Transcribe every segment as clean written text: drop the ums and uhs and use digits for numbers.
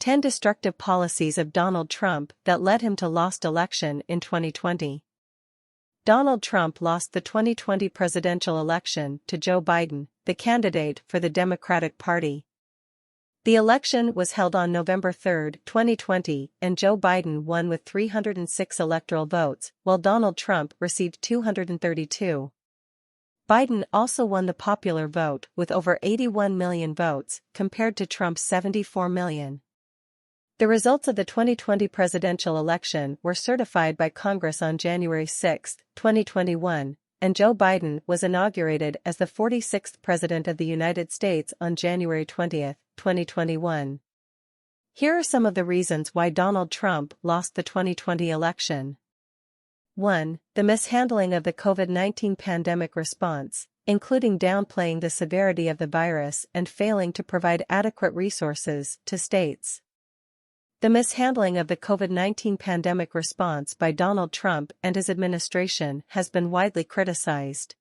10 Destructive Policies of Donald Trump That Led Him to Lost Election in 2020. Donald Trump lost the 2020 presidential election to Joe Biden, the candidate for the Democratic Party. The election was held on November 3, 2020, and Joe Biden won with 306 electoral votes, while Donald Trump received 232. Biden also won the popular vote with over 81 million votes, compared to Trump's 74 million. The results of the 2020 presidential election were certified by Congress on January 6, 2021, and Joe Biden was inaugurated as the 46th President of the United States on January 20, 2021. Here are some of the reasons why Donald Trump lost the 2020 election. 1. The mishandling of the COVID-19 pandemic response, including downplaying the severity of the virus and failing to provide adequate resources to states. The mishandling of the COVID-19 pandemic response by Donald Trump and his administration has been widely criticized.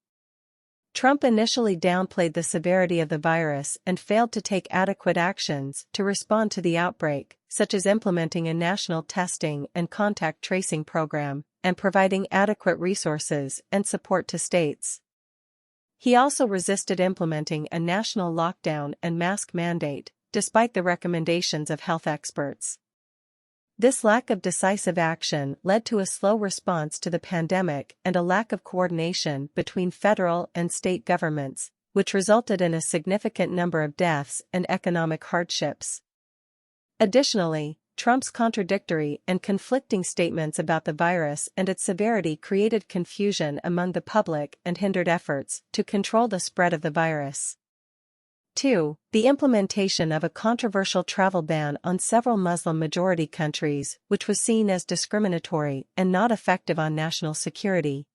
Trump initially downplayed the severity of the virus and failed to take adequate actions to respond to the outbreak, such as implementing a national testing and contact tracing program, and providing adequate resources and support to states. He also resisted implementing a national lockdown and mask mandate, despite the recommendations of health experts. This lack of decisive action led to a slow response to the pandemic and a lack of coordination between federal and state governments, which resulted in a significant number of deaths and economic hardships. Additionally, Trump's contradictory and conflicting statements about the virus and its severity created confusion among the public and hindered efforts to control the spread of the virus. 2. The implementation of a controversial travel ban on several Muslim-majority countries, which was seen as discriminatory and not effective on national security.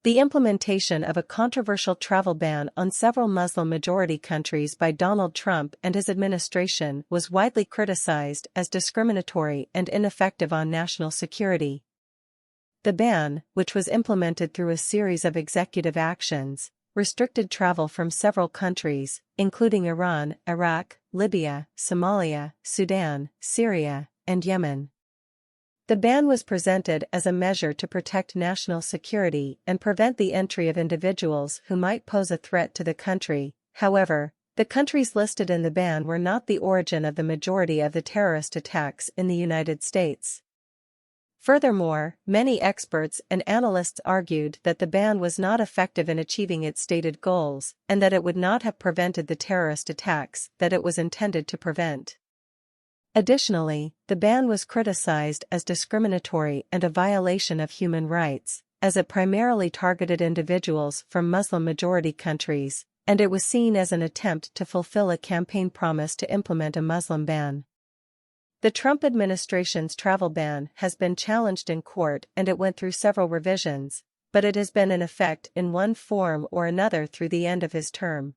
The implementation of a controversial travel ban on several Muslim-majority countries by Donald Trump and his administration was widely criticized as discriminatory and ineffective on national security. The ban, which was implemented through a series of executive actions, restricted travel from several countries, including Iran, Iraq, Libya, Somalia, Sudan, Syria, and Yemen. The ban was presented as a measure to protect national security and prevent the entry of individuals who might pose a threat to the country. However, the countries listed in the ban were not the origin of the majority of the terrorist attacks in the United States. Furthermore, many experts and analysts argued that the ban was not effective in achieving its stated goals and that it would not have prevented the terrorist attacks that it was intended to prevent. Additionally, the ban was criticized as discriminatory and a violation of human rights, as it primarily targeted individuals from Muslim-majority countries, and it was seen as an attempt to fulfill a campaign promise to implement a Muslim ban. The Trump administration's travel ban has been challenged in court and it went through several revisions, but it has been in effect in one form or another through the end of his term.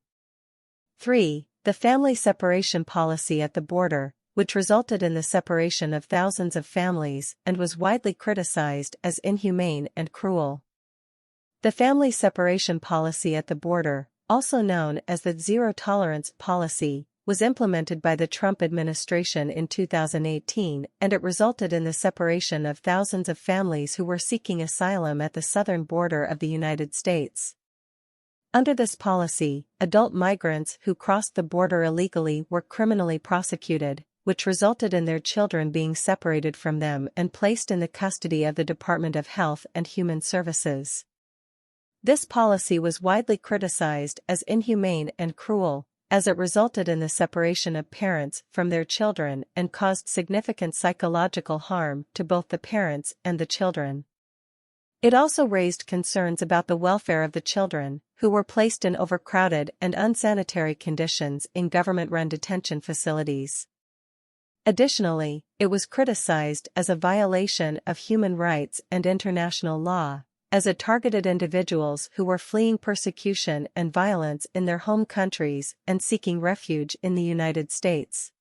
3. The family separation policy at the border, which resulted in the separation of thousands of families and was widely criticized as inhumane and cruel. The family separation policy at the border, also known as the zero-tolerance policy, was implemented by the Trump administration in 2018, and it resulted in the separation of thousands of families who were seeking asylum at the southern border of the United States. Under this policy, adult migrants who crossed the border illegally were criminally prosecuted, which resulted in their children being separated from them and placed in the custody of the Department of Health and Human Services. This policy was widely criticized as inhumane and cruel, as it resulted in the separation of parents from their children and caused significant psychological harm to both the parents and the children. It also raised concerns about the welfare of the children, who were placed in overcrowded and unsanitary conditions in government-run detention facilities. Additionally, it was criticized as a violation of human rights and international law, as it targeted individuals who were fleeing persecution and violence in their home countries and seeking refuge in the United States.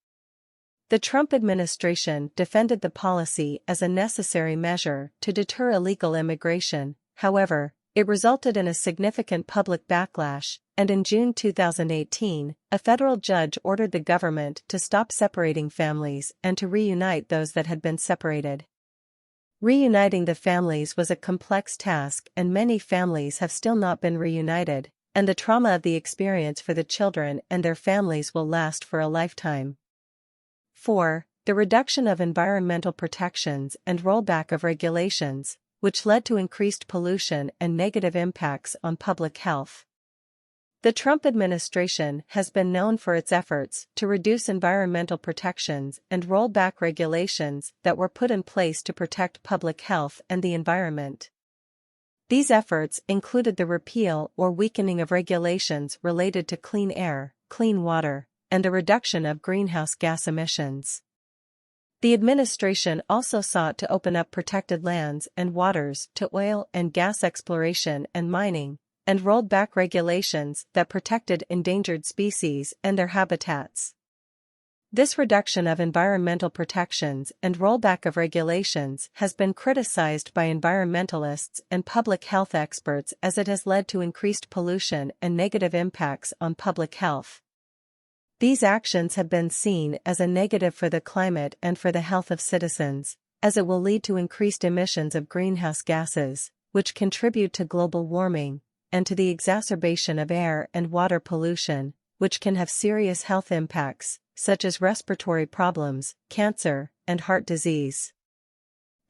The Trump administration defended the policy as a necessary measure to deter illegal immigration. However, It resulted in a significant public backlash, and in June 2018, a federal judge ordered the government to stop separating families and to reunite those that had been separated. Reuniting the families was a complex task, and many families have still not been reunited, and the trauma of the experience for the children and their families will last for a lifetime. 4. The reduction of environmental protections and rollback of regulations, which led to increased pollution and negative impacts on public health. The Trump administration has been known for its efforts to reduce environmental protections and roll back regulations that were put in place to protect public health and the environment. These efforts included the repeal or weakening of regulations related to clean air, clean water, and a reduction of greenhouse gas emissions. The administration also sought to open up protected lands and waters to oil and gas exploration and mining, and rolled back regulations that protected endangered species and their habitats. This reduction of environmental protections and rollback of regulations has been criticized by environmentalists and public health experts as it has led to increased pollution and negative impacts on public health. These actions have been seen as a negative for the climate and for the health of citizens, as it will lead to increased emissions of greenhouse gases, which contribute to global warming, and to the exacerbation of air and water pollution, which can have serious health impacts, such as respiratory problems, cancer, and heart disease.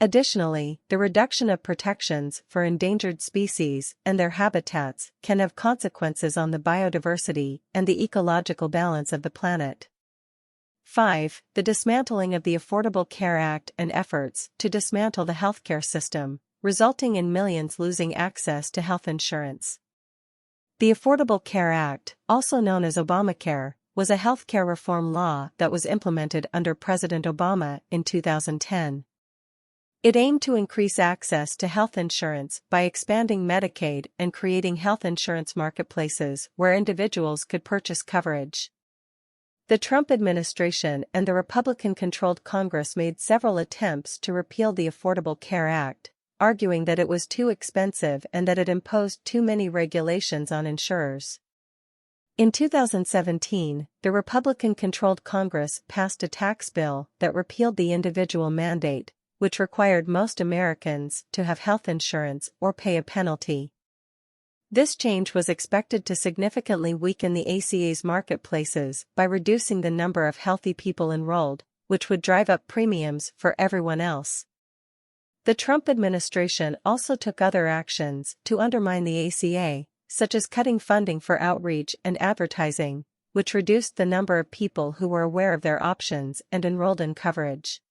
Additionally, the reduction of protections for endangered species and their habitats can have consequences on the biodiversity and the ecological balance of the planet. 5. The dismantling of the Affordable Care Act and efforts to dismantle the healthcare system, resulting in millions losing access to health insurance. The Affordable Care Act, also known as Obamacare, was a healthcare reform law that was implemented under President Obama in 2010. It aimed to increase access to health insurance by expanding Medicaid and creating health insurance marketplaces where individuals could purchase coverage. The Trump administration and the Republican-controlled Congress made several attempts to repeal the Affordable Care Act, arguing that it was too expensive and that it imposed too many regulations on insurers. In 2017, the Republican-controlled Congress passed a tax bill that repealed the individual mandate, which required most Americans to have health insurance or pay a penalty. This change was expected to significantly weaken the ACA's marketplaces by reducing the number of healthy people enrolled, which would drive up premiums for everyone else. The Trump administration also took other actions to undermine the ACA, such as cutting funding for outreach and advertising, which reduced the number of people who were aware of their options and enrolled in coverage.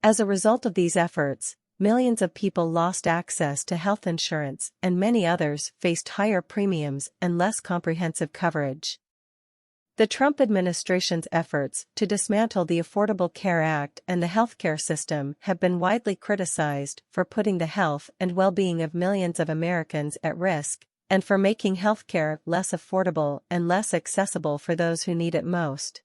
As a result of these efforts, millions of people lost access to health insurance and many others faced higher premiums and less comprehensive coverage. The Trump administration's efforts to dismantle the Affordable Care Act and the healthcare system have been widely criticized for putting the health and well-being of millions of Americans at risk, and for making healthcare less affordable and less accessible for those who need it most.